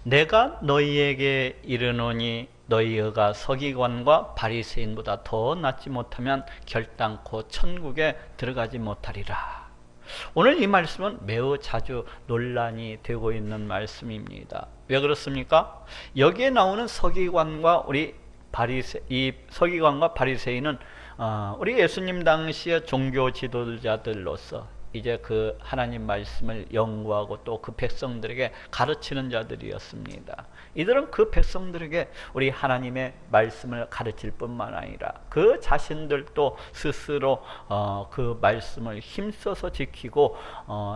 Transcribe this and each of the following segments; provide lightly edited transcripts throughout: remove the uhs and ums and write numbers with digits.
내가 너희에게 이르노니 너희가 서기관과 바리새인보다 더 낫지 못하면 결단코 천국에 들어가지 못하리라. 오늘 이 말씀은 매우 자주 논란이 되고 있는 말씀입니다. 왜 그렇습니까? 여기에 나오는 서기관과 서기관과 바리새인은 우리 예수님 당시의 종교 지도자들로서 이제 그 하나님 말씀을 연구하고 또 그 백성들에게 가르치는 자들이었습니다. 이들은 그 백성들에게 우리 하나님의 말씀을 가르칠 뿐만 아니라 그 자신들도 스스로 그 말씀을 힘써서 지키고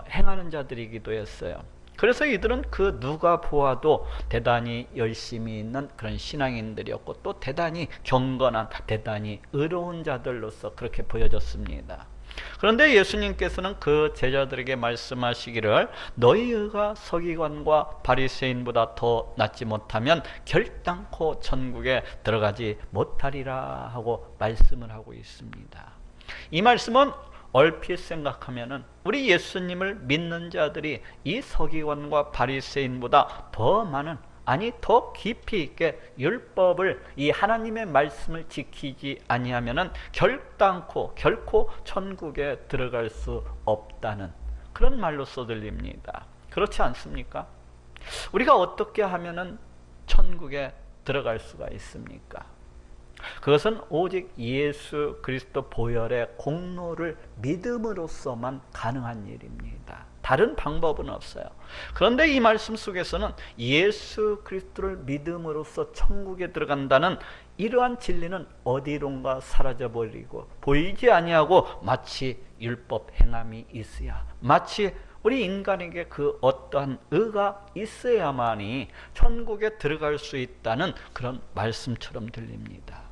행하는 자들이기도 했어요. 그래서 이들은 그 누가 보아도 대단히 열심히 있는 그런 신앙인들이었고 또 대단히 경건한, 대단히 의로운 자들로서 그렇게 보여졌습니다. 그런데 예수님께서는 그 제자들에게 말씀하시기를 너희가 서기관과 바리새인보다 더 낫지 못하면 결단코 천국에 들어가지 못하리라 하고 말씀을 하고 있습니다. 이 말씀은 얼핏 생각하면은 우리 예수님을 믿는 자들이 이 서기관과 바리새인보다 더 많은, 아니 더 깊이 있게 율법을, 이 하나님의 말씀을 지키지 아니하면은 결코 천국에 들어갈 수 없다는 그런 말로써 들립니다. 그렇지 않습니까? 우리가 어떻게 하면은 천국에 들어갈 수가 있습니까? 그것은 오직 예수 그리스도 보혈의 공로를 믿음으로써만 가능한 일입니다. 다른 방법은 없어요. 그런데 이 말씀 속에서는 예수 그리스도를 믿음으로써 천국에 들어간다는 이러한 진리는 어디론가 사라져버리고 보이지 아니하고 마치 율법 행함이 있어야, 마치 우리 인간에게 그 어떠한 의가 있어야만이 천국에 들어갈 수 있다는 그런 말씀처럼 들립니다.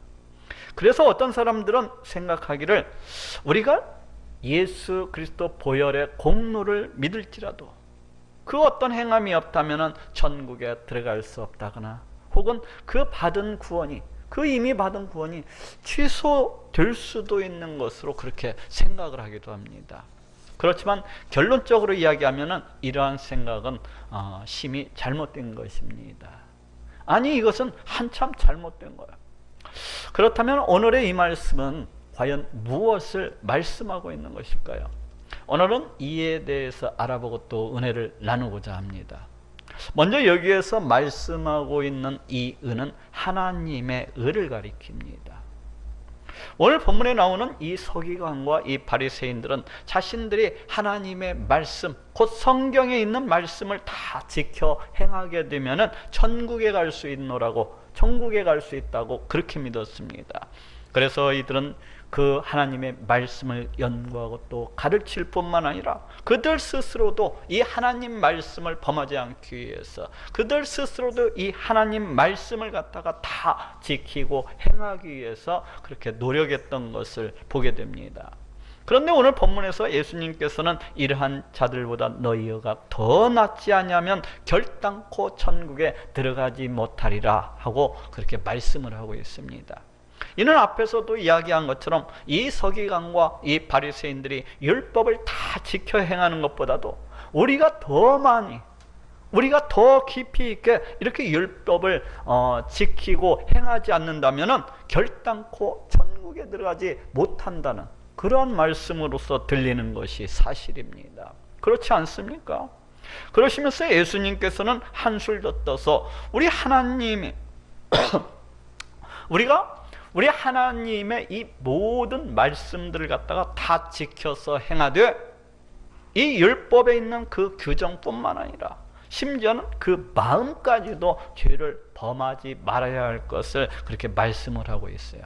그래서 어떤 사람들은 생각하기를 우리가 예수 그리스도 보혈의 공로를 믿을지라도 그 어떤 행함이 없다면 천국에 들어갈 수 없다거나, 혹은 그 받은 구원이, 그 이미 받은 구원이 취소될 수도 있는 것으로 그렇게 생각을 하기도 합니다. 그렇지만 결론적으로 이야기하면 이러한 생각은 심히 잘못된 것입니다. 아니, 이것은 한참 잘못된 거예요. 그렇다면 오늘의 이 말씀은 과연 무엇을 말씀하고 있는 것일까요? 오늘은 이에 대해서 알아보고 또 은혜를 나누고자 합니다. 먼저 여기에서 말씀하고 있는 이 의는 하나님의 의를 가리킵니다. 오늘 본문에 나오는 이 서기관과 이 바리새인들은 자신들이 하나님의 말씀, 곧 성경에 있는 말씀을 다 지켜 행하게 되면 천국에 갈 수 있노라고, 천국에 갈 수 있다고 그렇게 믿었습니다. 그래서 이들은 그 하나님의 말씀을 연구하고 또 가르칠 뿐만 아니라 그들 스스로도 이 하나님 말씀을 범하지 않기 위해서 그들 스스로도 이 하나님 말씀을 갖다가 다 지키고 행하기 위해서 그렇게 노력했던 것을 보게 됩니다. 그런데 오늘 본문에서 예수님께서는 이러한 자들보다 너희가 더 낫지 않으면 결단코 천국에 들어가지 못하리라 하고 그렇게 말씀을 하고 있습니다. 이는 앞에서도 이야기한 것처럼 이 서기관과 이 바리새인들이 율법을 다 지켜 행하는 것보다도 우리가 더 많이, 우리가 더 깊이 있게 이렇게 율법을 지키고 행하지 않는다면 결단코 천국에 들어가지 못한다는 그런 말씀으로서 들리는 것이 사실입니다. 그렇지 않습니까? 그러시면서 예수님께서는 한술 더 떠서 우리 하나님이 우리 하나님의 이 모든 말씀들을 갖다가 다 지켜서 행하되 이 율법에 있는 그 규정뿐만 아니라 심지어는 그 마음까지도 죄를 범하지 말아야 할 것을 그렇게 말씀을 하고 있어요.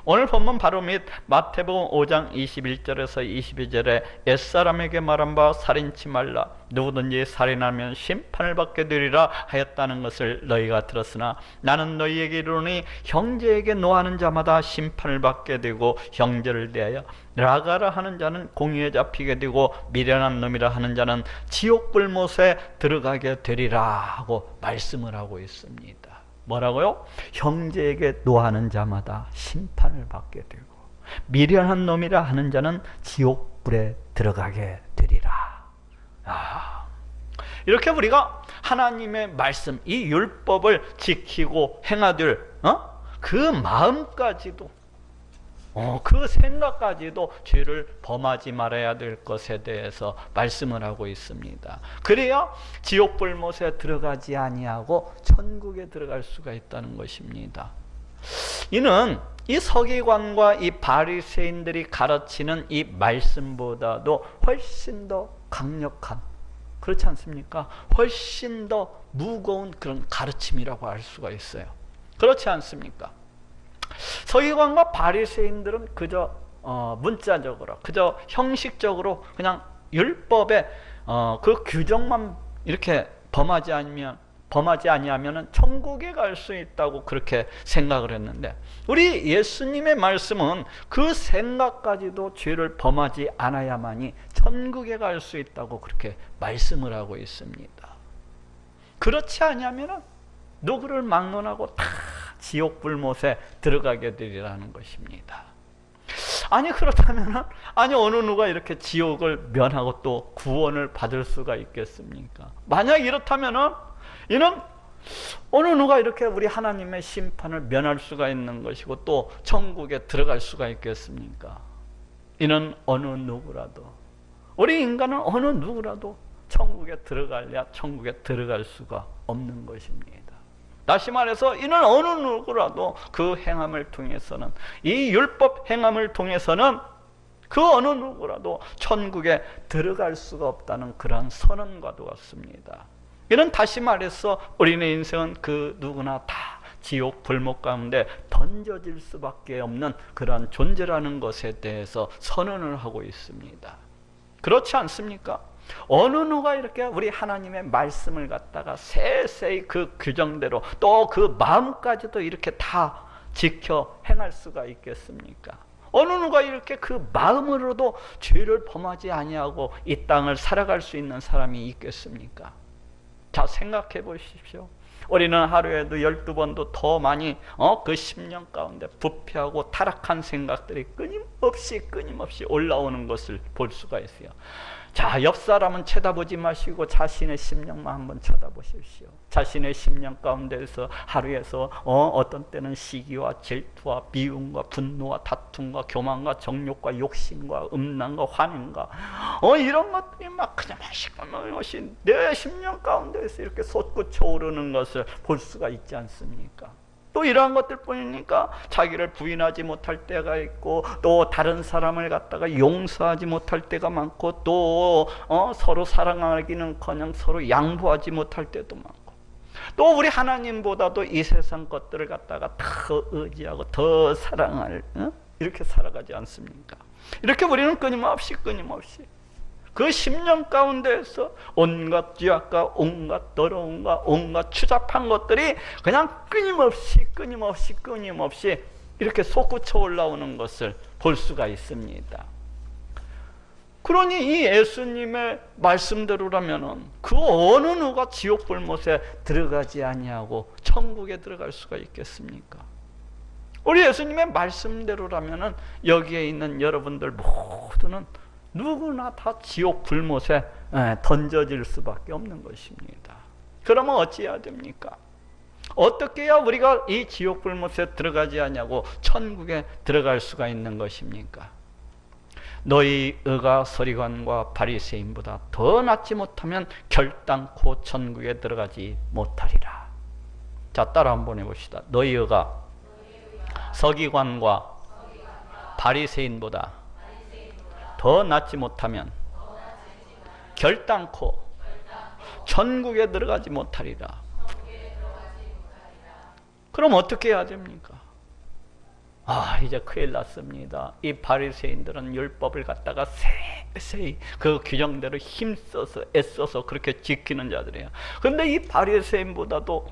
오늘 본문 바로 및 마태복음 5장 21절에서 22절에 옛사람에게 말한 바 살인치 말라, 누구든지 살인하면 심판을 받게 되리라 하였다는 것을 너희가 들었으나 나는 너희에게 이르노니 형제에게 노하는 자마다 심판을 받게 되고 형제를 대하여 라가라 하는 자는 공의에 잡히게 되고 미련한 놈이라 하는 자는 지옥 불못에 들어가게 되리라 하고 말씀을 하고 있습니다. 뭐라고요? 형제에게 노하는 자마다 심판을 받게 되고 미련한 놈이라 하는 자는 지옥불에 들어가게 되리라. 이렇게 우리가 하나님의 말씀, 이 율법을 지키고 행하들 그 마음까지도 그 생각까지도 죄를 범하지 말아야 될 것에 대해서 말씀을 하고 있습니다. 그래야 지옥 불못에 들어가지 아니하고 천국에 들어갈 수가 있다는 것입니다. 이는 이 서기관과 이 바리새인들이 가르치는 이 말씀보다도 훨씬 더 강력한, 그렇지 않습니까? 훨씬 더 무거운 그런 가르침이라고 할 수가 있어요. 그렇지 않습니까? 서기관과 바리새인들은 그저 문자적으로, 그저 형식적으로 그냥 율법의 그 규정만 이렇게 범하지 아니하면 천국에 갈 수 있다고 그렇게 생각을 했는데, 우리 예수님의 말씀은 그 생각까지도 죄를 범하지 않아야만이 천국에 갈 수 있다고 그렇게 말씀을 하고 있습니다. 그렇지 않으면 누구를 막론하고 다 지옥 불못에 들어가게 되리라는 것입니다. 아니 그렇다면 어느 누가 이렇게 지옥을 면하고 또 구원을 받을 수가 있겠습니까? 만약 이렇다면 이는 어느 누가 이렇게 우리 하나님의 심판을 면할 수가 있는 것이고 또 천국에 들어갈 수가 있겠습니까? 이는 어느 누구라도, 우리 인간은 어느 누구라도 천국에 들어갈 수가 없는 것입니다. 다시 말해서 이는 어느 누구라도 그 행함을 통해서는, 이 율법 행함을 통해서는 그 어느 누구라도 천국에 들어갈 수가 없다는 그러한 선언과도 같습니다. 이는 다시 말해서 우리의 인생은 그 누구나 다 지옥 불못 가운데 던져질 수밖에 없는 그러한 존재라는 것에 대해서 선언을 하고 있습니다. 그렇지 않습니까? 어느 누가 이렇게 우리 하나님의 말씀을 갖다가 세세히 그 규정대로 또 그 마음까지도 이렇게 다 지켜 행할 수가 있겠습니까? 어느 누가 이렇게 그 마음으로도 죄를 범하지 아니하고 이 땅을 살아갈 수 있는 사람이 있겠습니까? 자, 생각해 보십시오. 우리는 하루에도 12번도 더 많이 그 10년 가운데 부패하고 타락한 생각들이 끊임없이 올라오는 것을 볼 수가 있어요. 자, 옆 사람은 쳐다보지 마시고 자신의 심령만 한번 쳐다보십시오. 자신의 심령 가운데서 하루에서 어떤 때는 시기와 질투와 미움과 분노와 다툼과 교만과 정욕과 욕심과 음란과 환행과 이런 것들이 막 그냥 것이 내 심령 가운데서 이렇게 솟구쳐 오르는 것을 볼 수가 있지 않습니까? 또 이러한 것들 뿐이니까 자기를 부인하지 못할 때가 있고, 또 다른 사람을 갖다가 용서하지 못할 때가 많고, 또 서로 사랑하기는커녕 서로 양보하지 못할 때도 많고, 또 우리 하나님보다도 이 세상 것들을 갖다가 더 의지하고 더 사랑할 이렇게 살아가지 않습니까? 이렇게 우리는 끊임없이 그 10년 가운데에서 온갖 죄악과 온갖 더러움과 온갖 추잡한 것들이 그냥 끊임없이 이렇게 솟구쳐 올라오는 것을 볼 수가 있습니다. 그러니 이 예수님의 말씀대로라면은 그 어느 누가 지옥 불못에 들어가지 아니하고 천국에 들어갈 수가 있겠습니까? 우리 예수님의 말씀대로라면은 여기에 있는 여러분들 모두는 누구나 다 지옥 불못에 던져질 수밖에 없는 것입니다. 그러면 어찌해야 됩니까? 어떻게 해야 우리가 이 지옥 불못에 들어가지 않냐고 천국에 들어갈 수가 있는 것입니까? 너희 의가 서기관과 바리새인보다 더 낫지 못하면 결단코 천국에 들어가지 못하리라. 자, 따라 한번 해봅시다. 너희 의가 서기관과 바리새인보다 더 낫지 못하면 결단코 천국에 들어가지 못하리라. 그럼 어떻게 해야 됩니까? 이제 큰일 났습니다. 이 바리새인들은 율법을 갖다가 세세히 그 규정대로 힘써서 애써서 그렇게 지키는 자들이에요. 그런데 이 바리새인보다도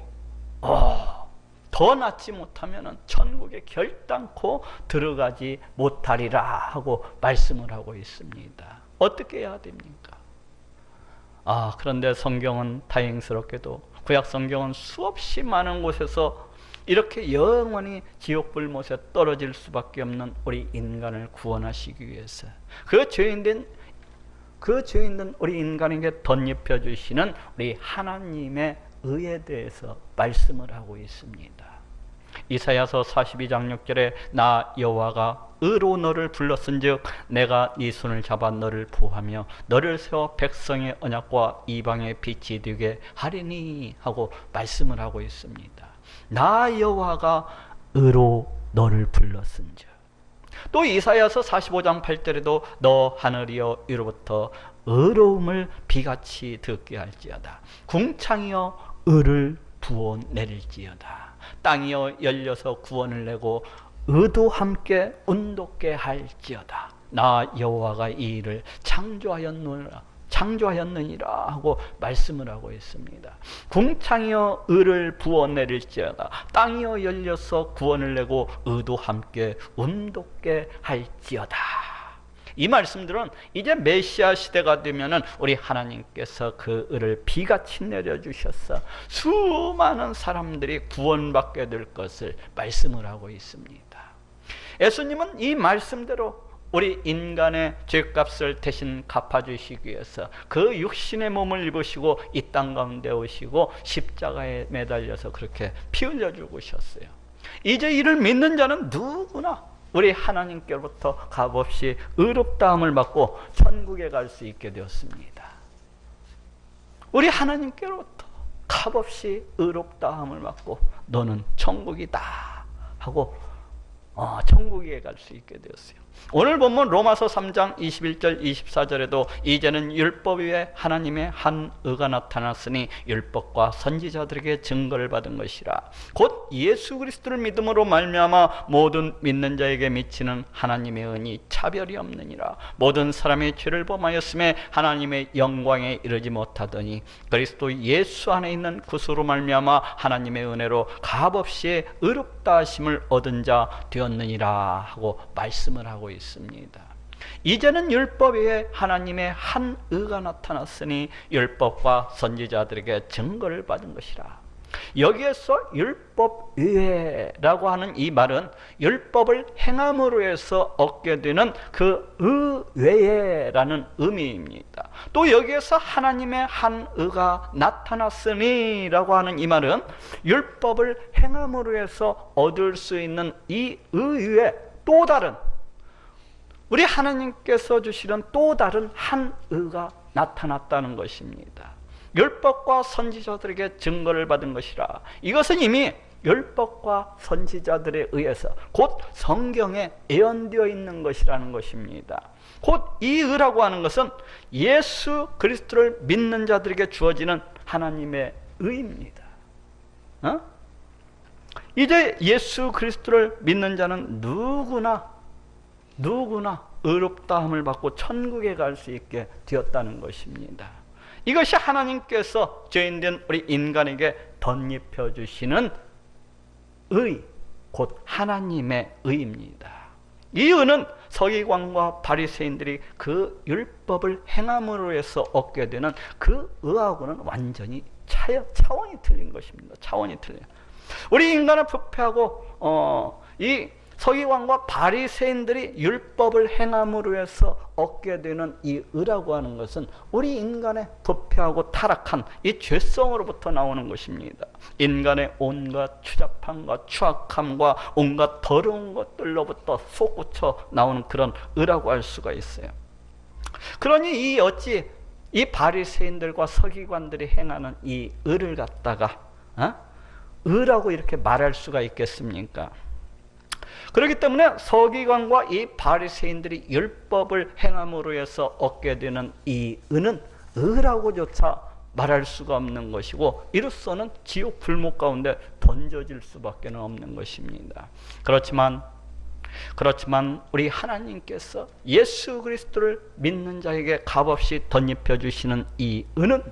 더 낫지 못하면 천국에 결단코 들어가지 못하리라 하고 말씀을 하고 있습니다. 어떻게 해야 됩니까? 그런데 성경은 다행스럽게도 구약 성경은 수없이 많은 곳에서 이렇게 영원히 지옥 불못에 떨어질 수밖에 없는 우리 인간을 구원하시기 위해서 그 죄인된 그 죄 있는 우리 인간에게 덧입혀 주시는 우리 하나님의 의에 대해서 말씀을 하고 있습니다. 이사야서 42장 6절에 나 여호와가 의로 너를 불렀은즉 내가 네 손을 잡아 너를 부하며 너를 세워 백성의 언약과 이방의 빛이 되게 하리니 하고 말씀을 하고 있습니다. 나 여호와가 의로 너를 불렀은즉. 또 이사야서 45장 8절에도 너 하늘이여 위로부터 의로움을 비같이 듣게 할지어다. 궁창이여 의를 부어 내릴지어다. 땅이여 열려서 구원을 내고 의도 함께 운돋게 할지어다. 나 여호와가 이 일을 창조하였느니라 하고 말씀을 하고 있습니다. 궁창이여 의를 부어 내릴지어다. 땅이여 열려서 구원을 내고 의도 함께 운돋게 할지어다. 이 말씀들은 이제 메시아 시대가 되면은 우리 하나님께서 그 의를 비같이 내려주셔서 수많은 사람들이 구원받게 될 것을 말씀을 하고 있습니다. 예수님은 이 말씀대로 우리 인간의 죄값을 대신 갚아주시기 위해서 그 육신의 몸을 입으시고 이 땅 가운데 오시고 십자가에 매달려서 그렇게 피 흘려 죽으셨어요. 이제 이를 믿는 자는 누구나 우리 하나님께로부터 값없이 의롭다함을 받고 천국에 갈 수 있게 되었습니다. 우리 하나님께로부터 값없이 의롭다함을 받고 너는 천국이다 하고 천국에 갈 수 있게 되었어요. 오늘 본문 로마서 3장 21절 24절에도 이제는 율법 위에 하나님의 한 의가 나타났으니 율법과 선지자들에게 증거를 받은 것이라. 곧 예수 그리스도를 믿음으로 말미암아 모든 믿는 자에게 미치는 하나님의 은이 차별이 없느니라. 모든 사람이 죄를 범하였음에 하나님의 영광에 이르지 못하더니 그리스도 예수 안에 있는 구속으로 말미암아 하나님의 은혜로 값없이 의롭다 하심을 얻은 자 되었느니라 하고 말씀을 하고 있습니다. 이제는 율법 외에 하나님의 한 의가 나타났으니 율법과 선지자들에게 증거를 받은 것이라. 여기에서 율법 외라고 하는 이 말은 율법을 행함으로 해서 얻게 되는 그 의외라는 의미입니다. 또 여기에서 하나님의 한 의가 나타났으니 라고 하는 이 말은 율법을 행함으로 해서 얻을 수 있는 이 의외 또 다른 우리 하나님께서 주시는 또 다른 한 의가 나타났다는 것입니다. 율법과 선지자들에게 증거를 받은 것이라. 이것은 이미 율법과 선지자들에 의해서 곧 성경에 예언되어 있는 것이라는 것입니다. 곧 이 의라고 하는 것은 예수 그리스도를 믿는 자들에게 주어지는 하나님의 의입니다. 이제 예수 그리스도를 믿는 자는 누구나 의롭다함을 받고 천국에 갈 수 있게 되었다는 것입니다. 이것이 하나님께서 죄인된 우리 인간에게 덧입혀 주시는 의, 곧 하나님의 의입니다. 이 의는 서기관과 바리새인들이 그 율법을 행함으로 해서 얻게 되는 그 의하고는 완전히 차원이 틀린 것입니다. 차원이 틀려요. 우리 인간은 부패하고 이 서기관과 바리새인들이 율법을 행함으로 해서 얻게 되는 이 의라고 하는 것은 우리 인간의 부패하고 타락한 이 죄성으로부터 나오는 것입니다. 인간의 온갖 추잡함과 추악함과 온갖 더러운 것들로부터 솟구쳐 나오는 그런 의라고 할 수가 있어요. 그러니 어찌 이 바리새인들과 서기관들이 행하는 이 의를 갖다가 의라고 이렇게 말할 수가 있겠습니까? 그렇기 때문에 서기관과 이 바리새인들이 율법을 행함으로 해서 얻게 되는 이 의는 의라고조차 말할 수가 없는 것이고 이로써는 지옥 불목 가운데 던져질 수밖에 없는 것입니다. 그렇지만 우리 하나님께서 예수 그리스도를 믿는 자에게 값없이 덧입혀 주시는 이 의는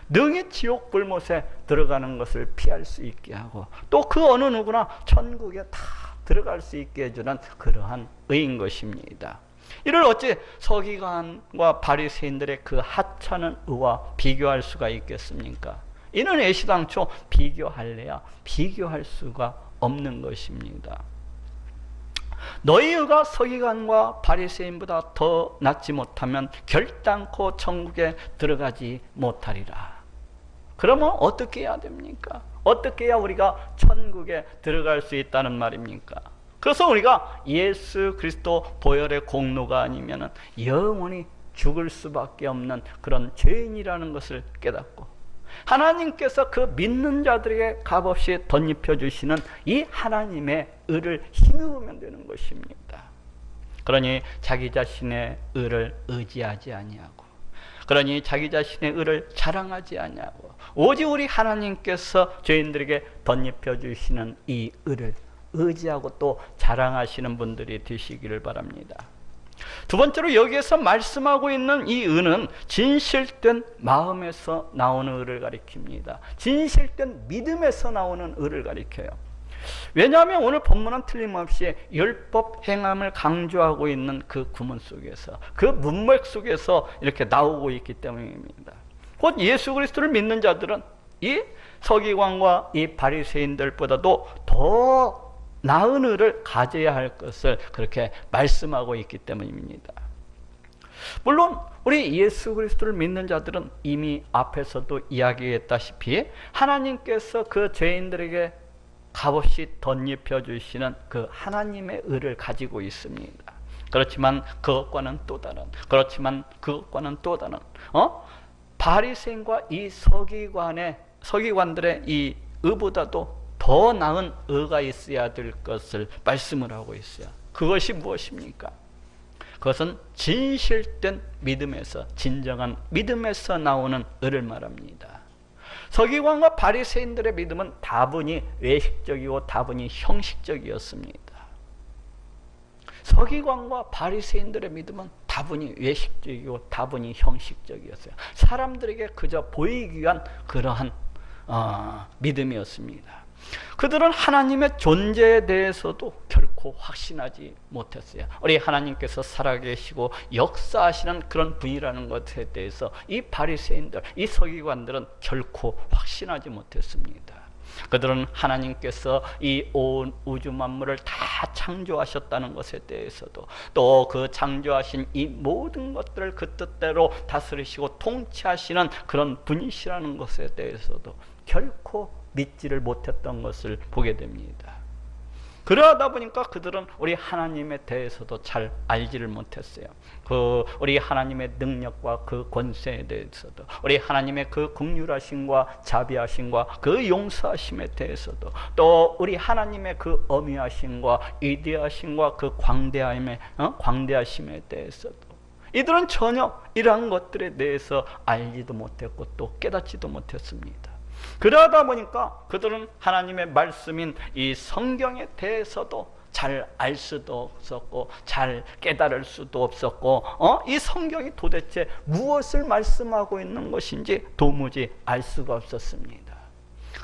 능히 지옥 불못에 들어가는 것을 피할 수 있게 하고 또 그 어느 누구나 천국에 다 들어갈 수 있게 해주는 그러한 의인 것입니다. 이를 어찌 서기관과 바리새인들의 그 하찮은 의와 비교할 수가 있겠습니까? 이는 애시당초 비교할래야 비교할 수가 없는 것입니다. 너희 의가 서기관과 바리새인보다 더 낫지 못하면 결단코 천국에 들어가지 못하리라. 그러면 어떻게 해야 됩니까? 어떻게 해야 우리가 천국에 들어갈 수 있다는 말입니까? 그래서 우리가 예수 그리스도 보혈의 공로가 아니면 영원히 죽을 수밖에 없는 그런 죄인이라는 것을 깨닫고, 하나님께서 그 믿는 자들에게 값없이 덧입혀 주시는 이 하나님의 의를 힘입으면 되는 것입니다. 그러니 자기 자신의 의를 의지하지 아니하고, 그러니 자기 자신의 의를 자랑하지 아니하고, 오직 우리 하나님께서 죄인들에게 덧입혀 주시는 이 의를 의지하고 또 자랑하시는 분들이 되시기를 바랍니다. 두 번째로 여기에서 말씀하고 있는 이 의는 진실된 마음에서 나오는 의를 가리킵니다. 진실된 믿음에서 나오는 의를 가리켜요. 왜냐하면 오늘 본문은 틀림없이 율법 행함을 강조하고 있는 그 구문 속에서, 그 문맥 속에서 이렇게 나오고 있기 때문입니다. 곧 예수 그리스도를 믿는 자들은 이 서기관과 이 바리새인들보다도 더 나은 의를 가져야 할 것을 그렇게 말씀하고 있기 때문입니다. 물론 우리 예수 그리스도를 믿는 자들은 이미 앞에서도 이야기했다시피 하나님께서 그 죄인들에게 값없이 덧입혀 주시는 그 하나님의 의를 가지고 있습니다. 그렇지만 그것과는 또 다른, 바리새인과 이 서기관들의 이 의보다도 더 나은 의가 있어야 될 것을 말씀을 하고 있어요. 그것이 무엇입니까? 그것은 진실된 믿음에서, 진정한 믿음에서 나오는 의를 말합니다. 서기관과 바리새인들의 믿음은 다분히 외식적이고 다분히 형식적이었습니다. 서기관과 바리새인들의 믿음은 다분히 외식적이고 다분히 형식적이었어요. 사람들에게 그저 보이기 위한 그러한 믿음이었습니다. 그들은 하나님의 존재에 대해서도 결코 확신하지 못했어요. 우리 하나님께서 살아계시고 역사하시는 그런 분이라는 것에 대해서 이 바리새인들, 이 서기관들은 결코 확신하지 못했습니다. 그들은 하나님께서 이 온 우주 만물을 다 창조하셨다는 것에 대해서도, 또 그 창조하신 이 모든 것들을 그 뜻대로 다스리시고 통치하시는 그런 분이시라는 것에 대해서도 결코 믿지를 못했던 것을 보게 됩니다. 그러다 보니까 그들은 우리 하나님에 대해서도 잘 알지를 못했어요. 우리 하나님의 능력과 그 권세에 대해서도, 우리 하나님의 그 긍휼하심과 자비하심과 그 용서하심에 대해서도, 또 우리 하나님의 그 어미하심과 위대하심과 그 광대하심에 대해서도 이들은 전혀 이러한 것들에 대해서 알지도 못했고 또 깨닫지도 못했습니다. 그러다 보니까 그들은 하나님의 말씀인 이 성경에 대해서도 잘 알 수도 없었고 잘 깨달을 수도 없었고 이 성경이 도대체 무엇을 말씀하고 있는 것인지 도무지 알 수가 없었습니다.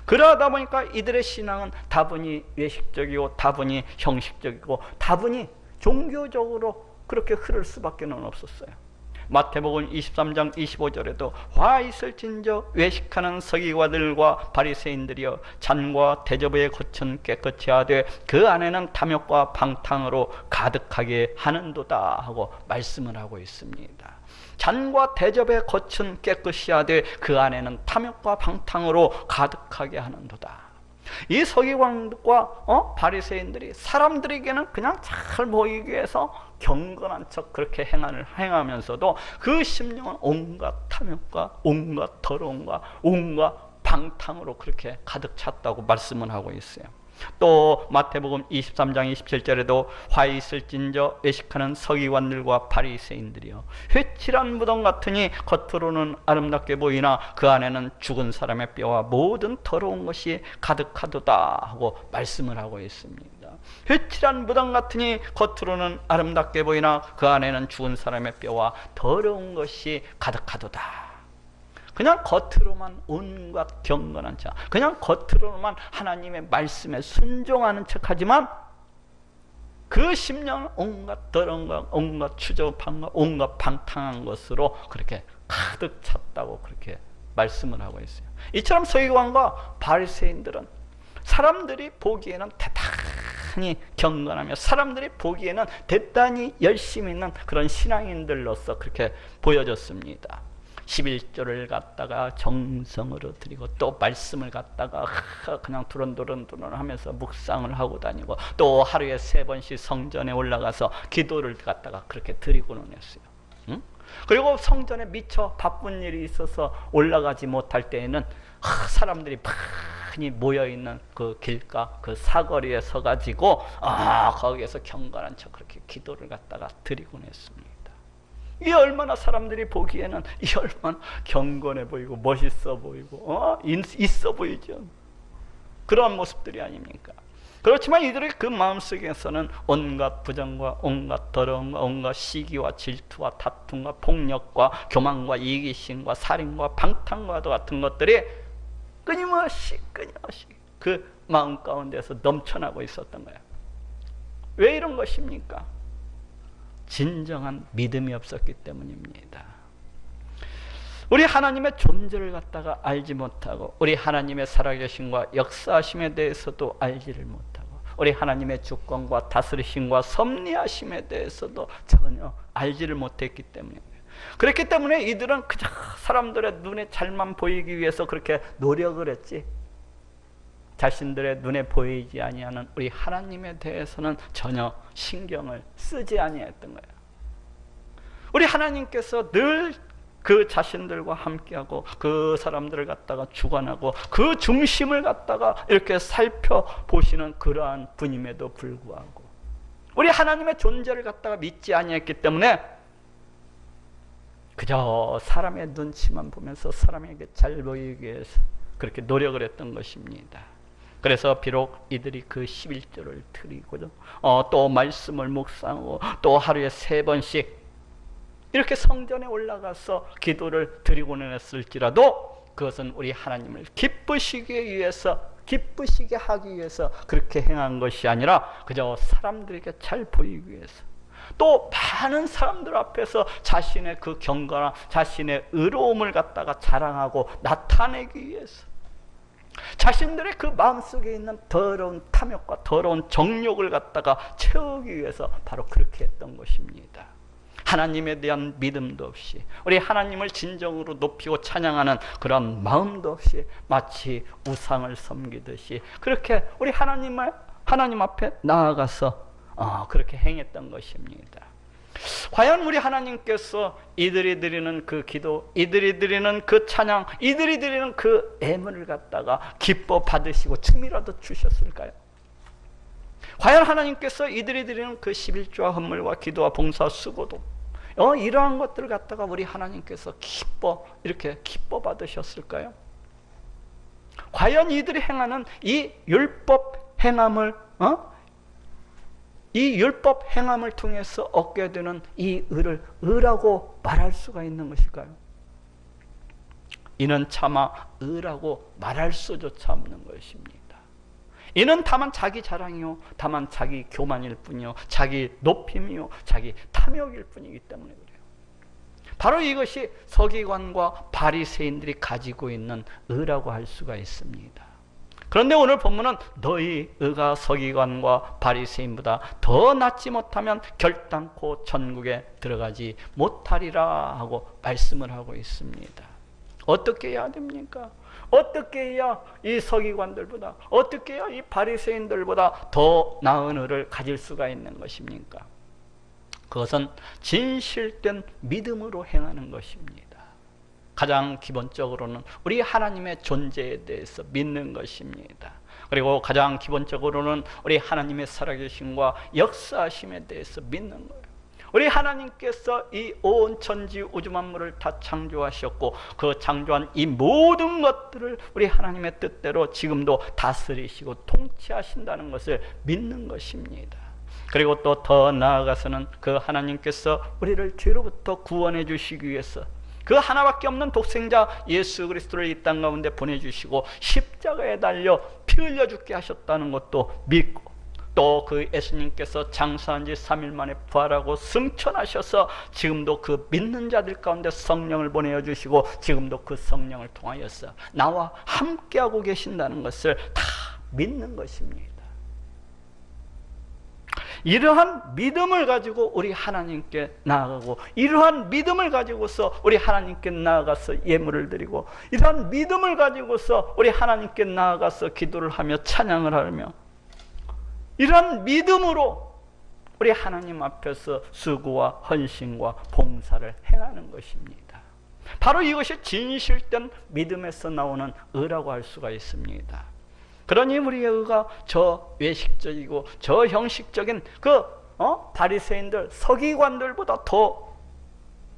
그러다 보니까 이들의 신앙은 다분히 외식적이고 다분히 형식적이고 다분히 종교적으로 그렇게 흐를 수밖에 없었어요. 마태복음 23장 25절에도 화 있을진저 외식하는 서기관들과 바리새인들이여 잔과 대접의 겉은 깨끗이 하되 그 안에는 탐욕과 방탕으로 가득하게 하는도다 하고 말씀을 하고 있습니다. 잔과 대접의 겉은 깨끗이 하되 그 안에는 탐욕과 방탕으로 가득하게 하는도다. 이 서기관과 바리새인들이 사람들에게는 그냥 잘 보이기 위해서 경건한 척 그렇게 행하면서도 그 심령은 온갖 탐욕과 온갖 더러움과 온갖 방탕으로 그렇게 가득 찼다고 말씀을 하고 있어요. 또 마태복음 23장 27절에도 화 있을진저 외식하는 서기관들과 바리새인들이여 회칠한 무덤 같으니 겉으로는 아름답게 보이나 그 안에는 죽은 사람의 뼈와 모든 더러운 것이 가득하도다 하고 말씀을 하고 있습니다. 회칠한 무덤 같으니 겉으로는 아름답게 보이나 그 안에는 죽은 사람의 뼈와 더러운 것이 가득하도다. 그냥 겉으로만 온갖 경건한 척, 그냥 겉으로만 하나님의 말씀에 순종하는 척하지만 그 심령은 온갖 더러운 것, 온갖 추접한 것, 온갖 방탕한 것으로 그렇게 가득 찼다고 그렇게 말씀을 하고 있어요. 이처럼 서기관과 바리새인들은 사람들이 보기에는 대단히 경건하며 사람들이 보기에는 대단히 열심히 있는 그런 신앙인들로서 그렇게 보여졌습니다. 11조를 갖다가 정성으로 드리고 또 말씀을 갖다가 그냥 두런두런 하면서 묵상을 하고 다니고 또 하루에 3번씩 성전에 올라가서 기도를 갖다가 그렇게 드리고는 했어요. 응? 그리고 성전에 미처 바쁜 일이 있어서 올라가지 못할 때에는 사람들이 많이 모여있는 그 길가 그 사거리에 서가지고 거기에서 경건한 척 그렇게 기도를 갖다가 드리곤 했습니다. 이 얼마나 사람들이 보기에는 이 얼마나 경건해 보이고 멋있어 보이고 있어 보이죠. 그런 모습들이 아닙니까? 그렇지만 이들의 그 마음속에서는 온갖 부정과 온갖 더러움과 온갖 시기와 질투와 다툼과 폭력과 교만과 이기심과 살인과 방탕과 같은 것들이 끊임없이 그 마음 가운데서 넘쳐나고 있었던 거예요. 왜 이런 것입니까? 진정한 믿음이 없었기 때문입니다. 우리 하나님의 존재를 갖다가 알지 못하고 우리 하나님의 살아계심과 역사하심에 대해서도 알지를 못하고 우리 하나님의 주권과 다스리심과 섭리하심에 대해서도 전혀 알지를 못했기 때문입니다. 그렇기 때문에 이들은 그저 사람들의 눈에 잘만 보이기 위해서 그렇게 노력을 했지 자신들의 눈에 보이지 아니하는 우리 하나님에 대해서는 전혀 신경을 쓰지 아니했던 거예요. 우리 하나님께서 늘 그 자신들과 함께하고 그 사람들을 갖다가 주관하고 그 중심을 갖다가 이렇게 살펴보시는 그러한 분임에도 불구하고 우리 하나님의 존재를 갖다가 믿지 아니했기 때문에 그저 사람의 눈치만 보면서 사람에게 잘 보이기 위해서 그렇게 노력을 했던 것입니다. 그래서 비록 이들이 그 11조를 드리고 또 말씀을 묵상하고 또 하루에 3번씩 이렇게 성전에 올라가서 기도를 드리고는 했을지라도 그것은 우리 하나님을 기쁘시게 하기 위해서 그렇게 행한 것이 아니라 그저 사람들에게 잘 보이기 위해서 또 많은 사람들 앞에서 자신의 그 경건함, 자신의 의로움을 갖다가 자랑하고 나타내기 위해서 자신들의 그 마음속에 있는 더러운 탐욕과 더러운 정욕을 갖다가 채우기 위해서 바로 그렇게 했던 것입니다. 하나님에 대한 믿음도 없이 우리 하나님을 진정으로 높이고 찬양하는 그런 마음도 없이 마치 우상을 섬기듯이 그렇게 우리 하나님 앞에 나아가서 그렇게 행했던 것입니다. 과연 우리 하나님께서 이들이 드리는 그 기도, 이들이 드리는 그 찬양, 이들이 드리는 그 애물을 갖다가 기뻐 받으시고 춤이라도 주셨을까요? 과연 하나님께서 이들이 드리는 그 11조와 헌물과 기도와 봉사 수고도 이러한 것들을 갖다가 우리 하나님께서 이렇게 기뻐 받으셨을까요? 과연 이들이 행하는 이 율법 행함을 통해서 얻게 되는 이 의를 의라고 말할 수가 있는 것일까요? 이는 차마 의라고 말할 수조차 없는 것입니다. 이는 다만 자기 자랑이요, 다만 자기 교만일 뿐이요, 자기 높임이요, 자기 탐욕일 뿐이기 때문에 그래요. 바로 이것이 서기관과 바리새인들이 가지고 있는 의라고 할 수가 있습니다. 그런데 오늘 본문은 너희 의가 서기관과 바리새인보다 더 낫지 못하면 결단코 천국에 들어가지 못하리라 하고 말씀을 하고 있습니다. 어떻게 해야 됩니까? 어떻게 해야 이 서기관들보다, 어떻게 해야 이 바리새인들보다 더 나은 의를 가질 수가 있는 것입니까? 그것은 진실된 믿음으로 행하는 것입니다. 가장 기본적으로는 우리 하나님의 존재에 대해서 믿는 것입니다. 그리고 가장 기본적으로는 우리 하나님의 살아계심과 역사하심에 대해서 믿는 거예요. 우리 하나님께서 이 온 천지 우주 만물을 다 창조하셨고 그 창조한 이 모든 것들을 우리 하나님의 뜻대로 지금도 다스리시고 통치하신다는 것을 믿는 것입니다. 그리고 또 더 나아가서는 그 하나님께서 우리를 죄로부터 구원해 주시기 위해서 그 하나밖에 없는 독생자 예수 그리스도를 이 땅 가운데 보내주시고 십자가에 달려 피 흘려 죽게 하셨다는 것도 믿고 또 그 예수님께서 장사한 지 3일 만에 부활하고 승천하셔서 지금도 그 믿는 자들 가운데 성령을 보내주시고 지금도 그 성령을 통하여서 나와 함께하고 계신다는 것을 다 믿는 것입니다. 이러한 믿음을 가지고 우리 하나님께 나아가고, 이러한 믿음을 가지고서 우리 하나님께 나아가서 예물을 드리고, 이러한 믿음을 가지고서 우리 하나님께 나아가서 기도를 하며 찬양을 하며, 이러한 믿음으로 우리 하나님 앞에서 수고와 헌신과 봉사를 행하는 것입니다. 바로 이것이 진실된 믿음에서 나오는 의라고 할 수가 있습니다. 그러니 우리의 의가 저 외식적이고 저 형식적인 바리새인들, 서기관들보다 더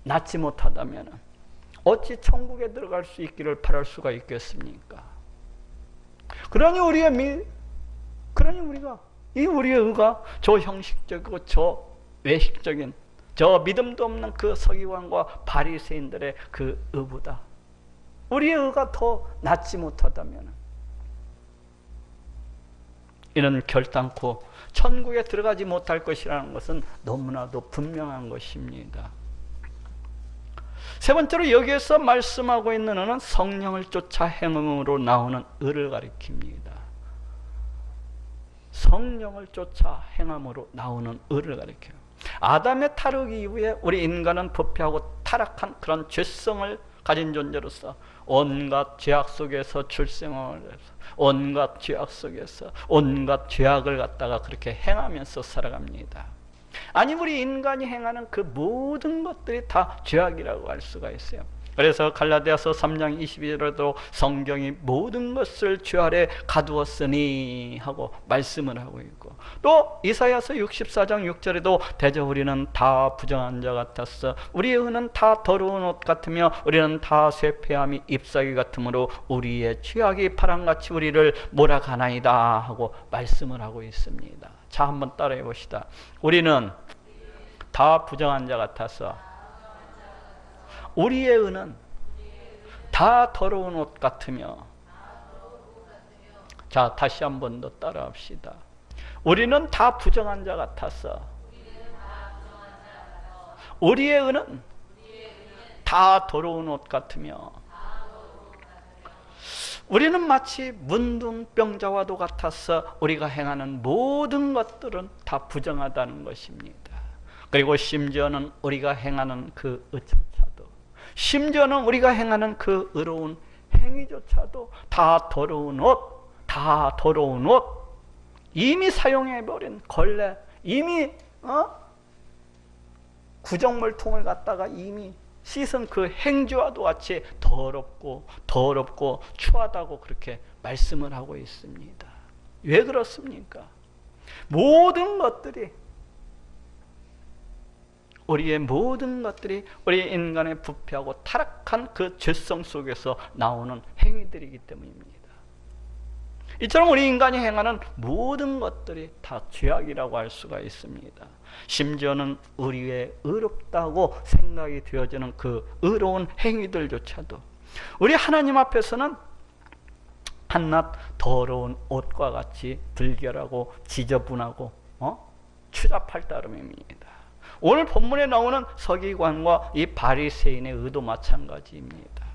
낫지 못하다면 어찌 천국에 들어갈 수 있기를 바랄 수가 있겠습니까? 그러니 우리의 의가 저 형식적이고 저 외식적인, 저 믿음도 없는 그 서기관과 바리새인들의 그 의보다 우리의 의가 더 낫지 못하다면 이는 결단코 천국에 들어가지 못할 것이라는 것은 너무나도 분명한 것입니다. 세 번째로 여기에서 말씀하고 있는 의는 성령을 쫓아 행함으로 나오는 의를 가리킵니다. 성령을 쫓아 행함으로 나오는 의를 가리켜요. 아담의 타락 이후에 우리 인간은 부패하고 타락한 그런 죄성을 가진 존재로서 온갖 죄악 속에서 출생을 해서 온갖 죄악 속에서 온갖 죄악을 갖다가 그렇게 행하면서 살아갑니다. 아니, 우리 인간이 행하는 그 모든 것들이 다 죄악이라고 할 수가 있어요. 그래서 갈라디아서 3장 22절에도 성경이 모든 것을 죄 아래 가두었으니 하고 말씀을 하고 있고, 또 이사야서 64장 6절에도 대저 우리는 다 부정한 자 같았어, 우리의 의는 다 더러운 옷 같으며 우리는 다 쇠폐함이 잎사귀 같으므로 우리의 죄악이 바람같이 우리를 몰아가나이다 하고 말씀을 하고 있습니다. 자, 한번 따라해 봅시다. 우리는 다 부정한 자 같아서 우리의 의는 다 더러운 옷 같으며, 자, 다시 한 번 더 따라합시다. 우리는 다 부정한 자 같아서 우리의 의는 다 더러운 옷 같으며 우리는 마치 문둥병자와도 같아서 우리가 행하는 모든 것들은 다 부정하다는 것입니다. 그리고 심지어는 우리가 행하는 그 의조차도, 심지어는 우리가 행하는 그 의로운 행위조차도 다 더러운 옷, 다 더러운 옷, 이미 사용해버린 걸레, 이미 구정물통을 갖다가 이미 씻은 그 행주와도 같이 더럽고 추하다고 그렇게 말씀을 하고 있습니다. 왜 그렇습니까? 모든 것들이, 우리의 모든 것들이 우리 인간의 부패하고 타락한 그 죄성 속에서 나오는 행위들이기 때문입니다. 이처럼 우리 인간이 행하는 모든 것들이 다 죄악이라고 할 수가 있습니다. 심지어는 우리의 의롭다고 생각이 되어지는 그 의로운 행위들조차도 우리 하나님 앞에서는 한낱 더러운 옷과 같이 불결하고 지저분하고 추잡할 따름입니다. 오늘 본문에 나오는 서기관과 이 바리새인의 의도 마찬가지입니다.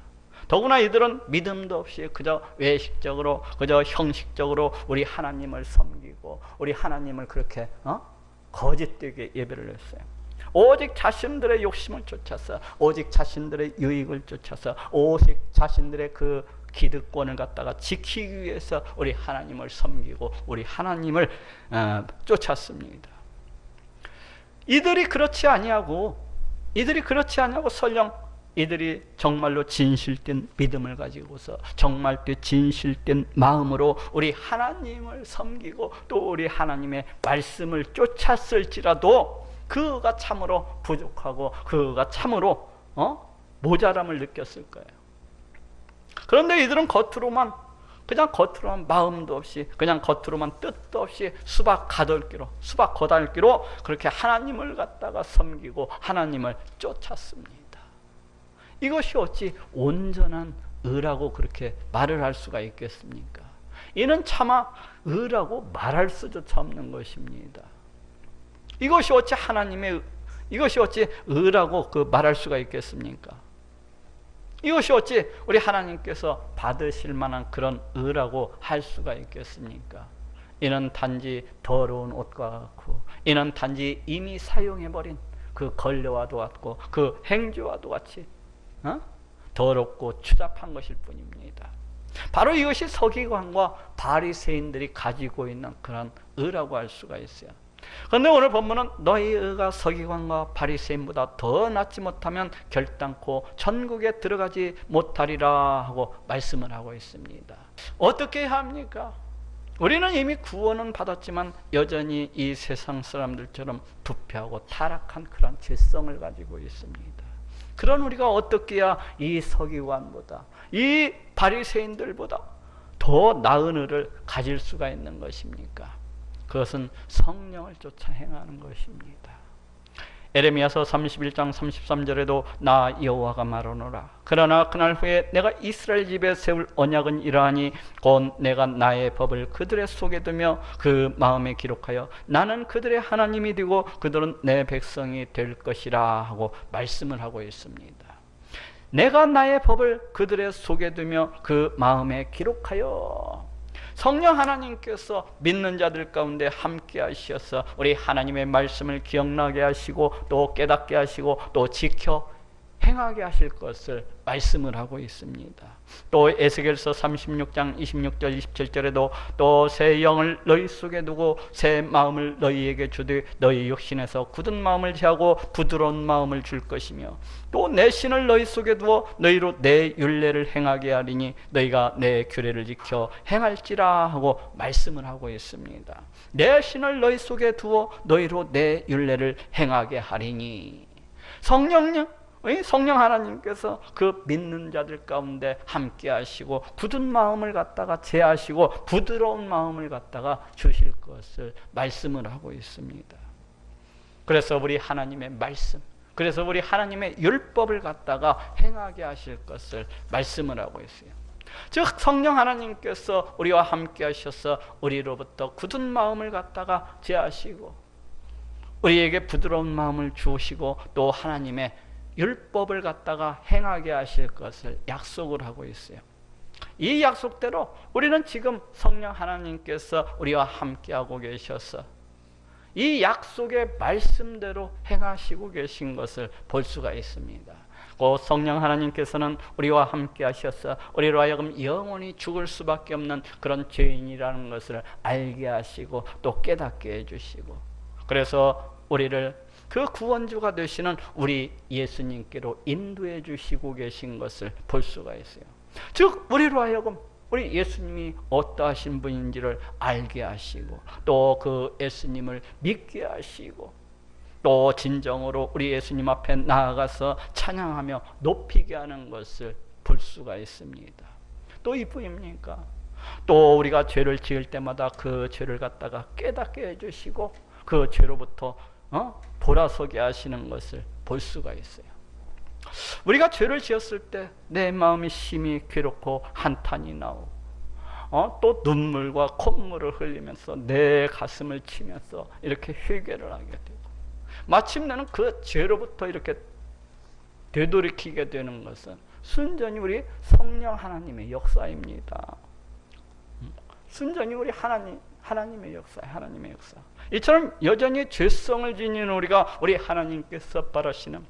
더구나 이들은 믿음도 없이 그저 외식적으로, 그저 형식적으로 우리 하나님을 섬기고 우리 하나님을 그렇게 거짓되게 예배를 했어요. 오직 자신들의 욕심을 쫓아서, 오직 자신들의 유익을 쫓아서, 오직 자신들의 그 기득권을 갖다가 지키기 위해서 우리 하나님을 섬기고 우리 하나님을 쫓았습니다. 이들이 그렇지 아니하고 설령 이들이 정말로 진실된 믿음을 가지고서 정말 진실된 마음으로 우리 하나님을 섬기고 또 우리 하나님의 말씀을 쫓았을지라도 그가 참으로 부족하고 그가 참으로 모자람을 느꼈을 거예요. 그런데 이들은 겉으로만 마음도 없이, 그냥 겉으로만 뜻도 없이 수박 거달기로 그렇게 하나님을 갖다가 섬기고 하나님을 쫓았습니다. 이것이 어찌 온전한 의라고 그렇게 말을 할 수가 있겠습니까? 이는 차마 의라고 말할 수조차 없는 것입니다. 이것이 어찌 의라고 말할 수가 있겠습니까? 이것이 어찌 우리 하나님께서 받으실 만한 그런 의라고 할 수가 있겠습니까? 이는 단지 더러운 옷과 같고 이는 단지 이미 사용해버린 그 걸레와도 같고 그 행주와도 같이 더럽고 추잡한 것일 뿐입니다. 바로 이것이 서기관과 바리새인들이 가지고 있는 그런 의라고 할 수가 있어요. 그런데 오늘 본문은 너희 의가 서기관과 바리새인보다 더 낫지 못하면 결단코 천국에 들어가지 못하리라 하고 말씀을 하고 있습니다. 어떻게 해야 합니까? 우리는 이미 구원은 받았지만 여전히 이 세상 사람들처럼 부패하고 타락한 그런 죄성을 가지고 있습니다. 그런 우리가 어떻게 해야 이 서기관보다 이 바리새인들보다 더 나은 의를 가질 수가 있는 것입니까? 그것은 성령을 쫓아 행하는 것입니다. 에레미야서 31장 33절에도 나 여호와가 말하노라. 그러나 그날 후에 내가 이스라엘 집에 세울 언약은 이러하니 곧 내가 나의 법을 그들의 속에 두며 그 마음에 기록하여 나는 그들의 하나님이 되고 그들은 내 백성이 될 것이라 하고 말씀을 하고 있습니다. 내가 나의 법을 그들의 속에 두며 그 마음에 기록하여 성령 하나님께서 믿는 자들 가운데 함께 하셔서 우리 하나님의 말씀을 기억나게 하시고 또 깨닫게 하시고 또 지켜 행하게 하실 것을 말씀을 하고 있습니다. 또 에스겔서 36장 26절 27절에도 또 새 영을 너희 속에 두고 새 마음을 너희에게 주되 너희 육신에서 굳은 마음을 제하고 부드러운 마음을 줄 것이며 또 내 신을 너희 속에 두어 너희로 내 율례를 행하게 하리니 너희가 내 규례를 지켜 행할지라 하고 말씀을 하고 있습니다. 내 신을 너희 속에 두어 너희로 내 율례를 행하게 하리니 성령 하나님께서 그 믿는 자들 가운데 함께 하시고 굳은 마음을 갖다가 제하시고 부드러운 마음을 갖다가 주실 것을 말씀을 하고 있습니다. 그래서 우리 하나님의 말씀, 그래서 우리 하나님의 율법을 갖다가 행하게 하실 것을 말씀을 하고 있어요. 즉 성령 하나님께서 우리와 함께 하셔서 우리로부터 굳은 마음을 갖다가 제하시고 우리에게 부드러운 마음을 주시고 또 하나님의 율법을 갖다가 행하게 하실 것을 약속을 하고 있어요. 이 약속대로 우리는 지금 성령 하나님께서 우리와 함께하고 계셔서 이 약속의 말씀대로 행하시고 계신 것을 볼 수가 있습니다. 그 성령 하나님께서는 우리와 함께 하셔서 우리로 하여금 영원히 죽을 수밖에 없는 그런 죄인이라는 것을 알게 하시고 또 깨닫게 해주시고 그래서 우리를 그 구원주가 되시는 우리 예수님께로 인도해 주시고 계신 것을 볼 수가 있어요. 즉 우리로 하여금 우리 예수님이 어떠하신 분인지를 알게 하시고 또 그 예수님을 믿게 하시고 또 진정으로 우리 예수님 앞에 나아가서 찬양하며 높이게 하는 것을 볼 수가 있습니다. 또 이뿐입니까? 또 우리가 죄를 지을 때마다 그 죄를 갖다가 깨닫게 해주시고 그 죄로부터 돌아서게 하시는 것을 볼 수가 있어요. 우리가 죄를 지었을 때 내 마음이 심히 괴롭고 한탄이 나오고 또 눈물과 콧물을 흘리면서 내 가슴을 치면서 이렇게 회개를 하게 되고 마침내는 그 죄로부터 이렇게 되돌이키게 되는 것은 순전히 우리 성령 하나님의 역사입니다. 순전히 우리 하나님의 역사, 하나님의 역사. 이처럼 여전히 죄성을 지닌 우리가 우리 하나님께서 바라시는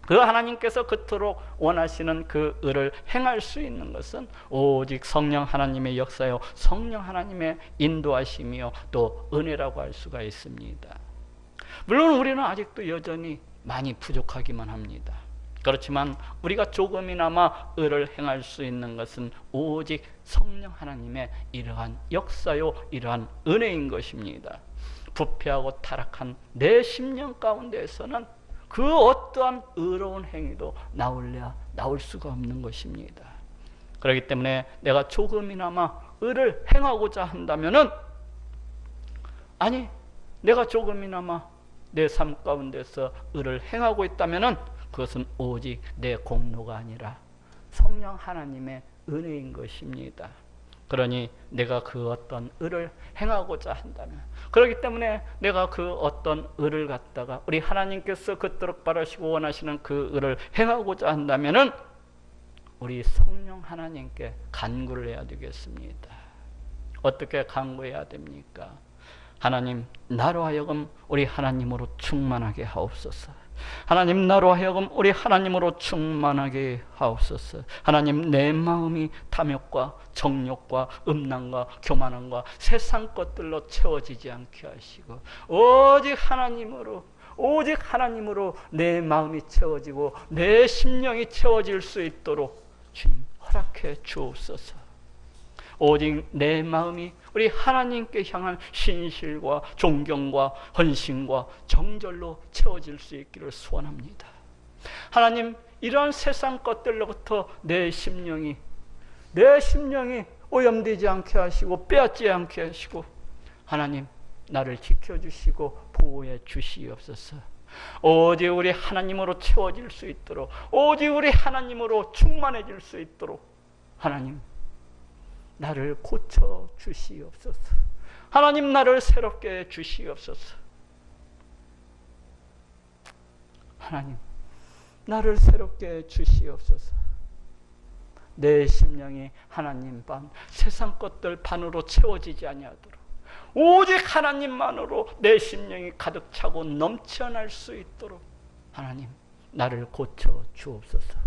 그 하나님께서 그토록 원하시는 그 의를 행할 수 있는 것은 오직 성령 하나님의 역사요 성령 하나님의 인도하심이요 또 은혜라고 할 수가 있습니다. 물론 우리는 아직도 여전히 많이 부족하기만 합니다. 그렇지만 우리가 조금이나마 의를 행할 수 있는 것은 오직 성령 하나님의 이러한 역사요 이러한 은혜인 것입니다. 부패하고 타락한 내 심령 가운데에서는 그 어떠한 의로운 행위도 나올 수가 없는 것입니다. 그렇기 때문에 내가 조금이나마 의를 행하고자 한다면은 내가 조금이나마 내 삶 가운데서 의를 행하고 있다면은 그것은 오직 내 공로가 아니라 성령 하나님의 은혜인 것입니다. 그러니 내가 그 어떤 의를 행하고자 한다면 그렇기 때문에 내가 그 어떤 의를 갖다가 우리 하나님께서 그토록 바라시고 원하시는 그 의를 행하고자 한다면은 우리 성령 하나님께 간구를 해야 되겠습니다. 어떻게 간구해야 됩니까? 하나님, 나로 하여금 우리 하나님으로 충만하게 하옵소서. 하나님, 나로 하여금 우리 하나님으로 충만하게 하옵소서. 하나님, 내 마음이 탐욕과 정욕과 음란과 교만함과 세상 것들로 채워지지 않게 하시고 오직 하나님으로 내 마음이 채워지고 내 심령이 채워질 수 있도록 주님 허락해 주옵소서. 오직 내 마음이 우리 하나님께 향한 신실과 존경과 헌신과 정절로 채워질 수 있기를 소원합니다. 하나님, 이러한 세상 것들로부터 내 심령이 오염되지 않게 하시고 빼앗지 않게 하시고 하나님, 나를 지켜주시고 보호해 주시옵소서. 오직 우리 하나님으로 채워질 수 있도록, 오직 우리 하나님으로 충만해질 수 있도록 하나님, 나를 고쳐 주시옵소서. 하나님, 나를 새롭게 해 주시옵소서. 하나님, 나를 새롭게 해 주시옵소서. 내 심령이 하나님 반, 세상 것들 반으로 채워지지 아니하도록 오직 하나님만으로 내 심령이 가득 차고 넘쳐날 수 있도록 하나님, 나를 고쳐 주옵소서.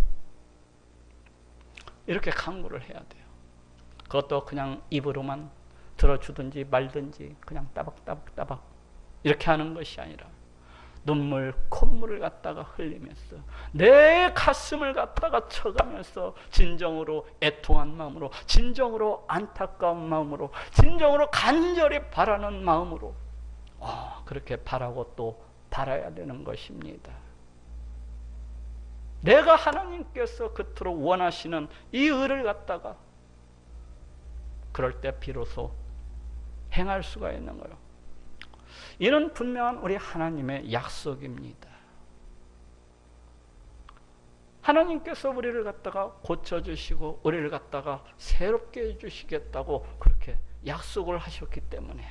이렇게 간구를 해야 돼요. 그것도 그냥 입으로만 들어주든지 말든지 그냥 따박따박 이렇게 하는 것이 아니라 눈물, 콧물을 갖다가 흘리면서 내 가슴을 갖다가 쳐가면서 진정으로 애통한 마음으로, 진정으로 안타까운 마음으로, 진정으로 간절히 바라는 마음으로 그렇게 바라고 또 바라야 되는 것입니다. 내가 하나님께서 그토록 원하시는 이 의를 갖다가 그럴 때 비로소 행할 수가 있는 거예요. 이는 분명한 우리 하나님의 약속입니다. 하나님께서 우리를 갖다가 고쳐주시고 우리를 갖다가 새롭게 해주시겠다고 그렇게 약속을 하셨기 때문에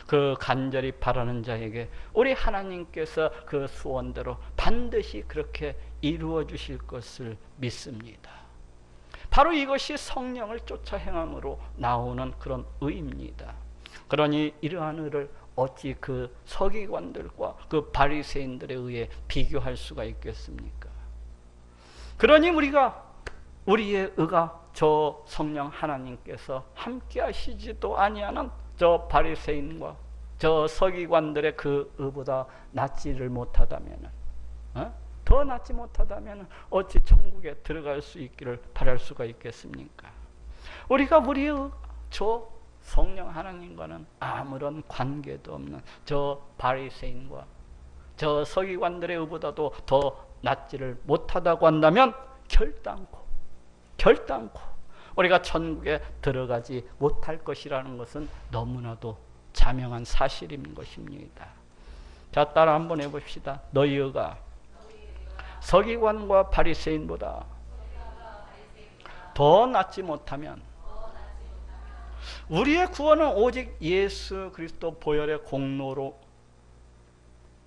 그 간절히 바라는 자에게 우리 하나님께서 그 소원대로 반드시 그렇게 이루어 주실 것을 믿습니다. 바로 이것이 성령을 쫓아 행함으로 나오는 그런 의입니다. 그러니 이러한 의를 어찌 그 서기관들과 그 바리새인들에 의해 비교할 수가 있겠습니까? 그러니 우리의 의가 저 성령 하나님께서 함께 하시지도 아니하는 저 바리새인과 저 서기관들의 그 의보다 낫지를 못하다면, 더 낫지 못하다면 어찌 천국에 들어갈 수 있기를 바랄 수가 있겠습니까? 우리가 우리의 저 성령 하나님과는 아무런 관계도 없는 저 바리새인과 저 서기관들의 의보다도 더 낫지를 못하다고 한다면 결단코 우리가 천국에 들어가지 못할 것이라는 것은 너무나도 자명한 사실인 것입니다. 자, 따라 한번 해봅시다. 너희 의가 서기관과 바리새인보다 더 낫지 못하면 우리의 구원은 오직 예수 그리스도 보혈의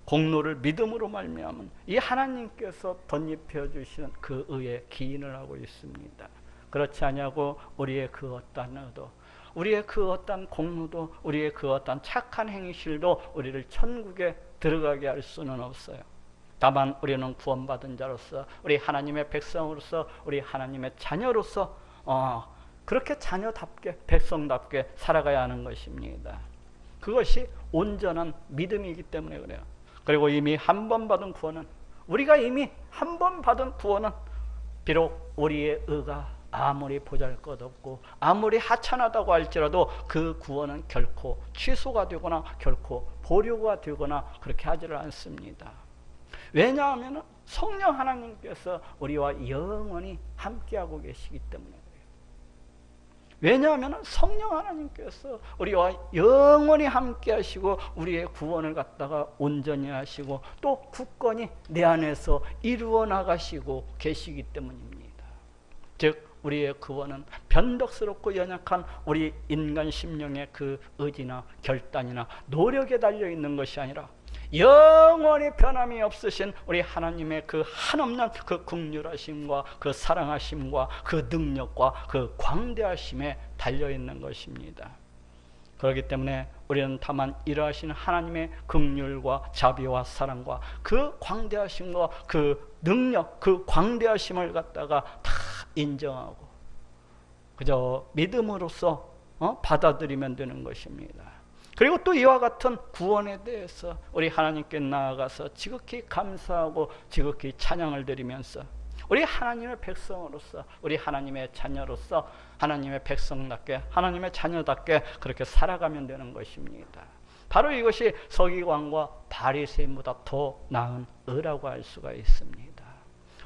공로를 믿음으로 말미암은 이 하나님께서 덧입혀 주시는 그 의에 기인을 하고 있습니다. 그렇지 아니하고 우리의 그 어떠한 의도, 우리의 그 어떠한 공로도, 우리의 그 어떠한 착한 행실도 우리를 천국에 들어가게 할 수는 없어요. 다만 우리는 구원받은 자로서, 우리 하나님의 백성으로서, 우리 하나님의 자녀로서 그렇게 자녀답게, 백성답게 살아가야 하는 것입니다. 그것이 온전한 믿음이기 때문에 그래요. 그리고 이미 한 번 받은 구원은, 우리가 이미 한 번 받은 구원은 비록 우리의 의가 아무리 보잘것없고 아무리 하찮하다고 할지라도 그 구원은 결코 취소가 되거나 결코 보류가 되거나 그렇게 하지를 않습니다. 왜냐하면 성령 하나님께서 우리와 영원히 함께하고 계시기 때문에 그래요. 왜냐하면 성령 하나님께서 우리와 영원히 함께하시고 우리의 구원을 갖다가 온전히 하시고 또 굳건히 내 안에서 이루어 나가시고 계시기 때문입니다. 즉 우리의 구원은 변덕스럽고 연약한 우리 인간 심령의 그 의지나 결단이나 노력에 달려있는 것이 아니라 영원히 변함이 없으신 우리 하나님의 그 한없는 그 긍휼하심과 그 사랑하심과 그 능력과 그 광대하심에 달려있는 것입니다. 그렇기 때문에 우리는 다만 일하시는 하나님의 긍휼과 자비와 사랑과 그 광대하심과 그 능력, 그 광대하심을 갖다가 다 인정하고 그저 믿음으로써 받아들이면 되는 것입니다. 그리고 또 이와 같은 구원에 대해서 우리 하나님께 나아가서 지극히 감사하고 지극히 찬양을 드리면서 우리 하나님의 백성으로서, 우리 하나님의 자녀로서 하나님의 백성답게, 하나님의 자녀답게 그렇게 살아가면 되는 것입니다. 바로 이것이 서기관과 바리새인보다 더 나은 의라고 할 수가 있습니다.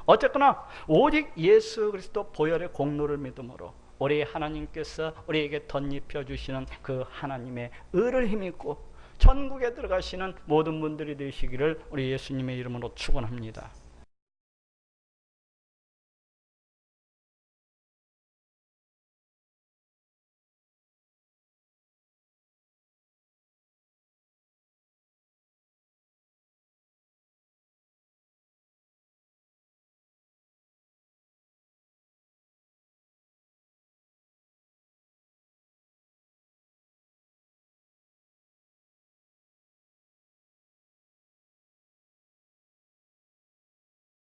어쨌거나 오직 예수 그리스도 보혈의 공로를 믿음으로 우리 하나님께서 우리에게 덧입혀 주시는 그 하나님의 의를 힘입고 천국에 들어가시는 모든 분들이 되시기를 우리 예수님의 이름으로 축원합니다.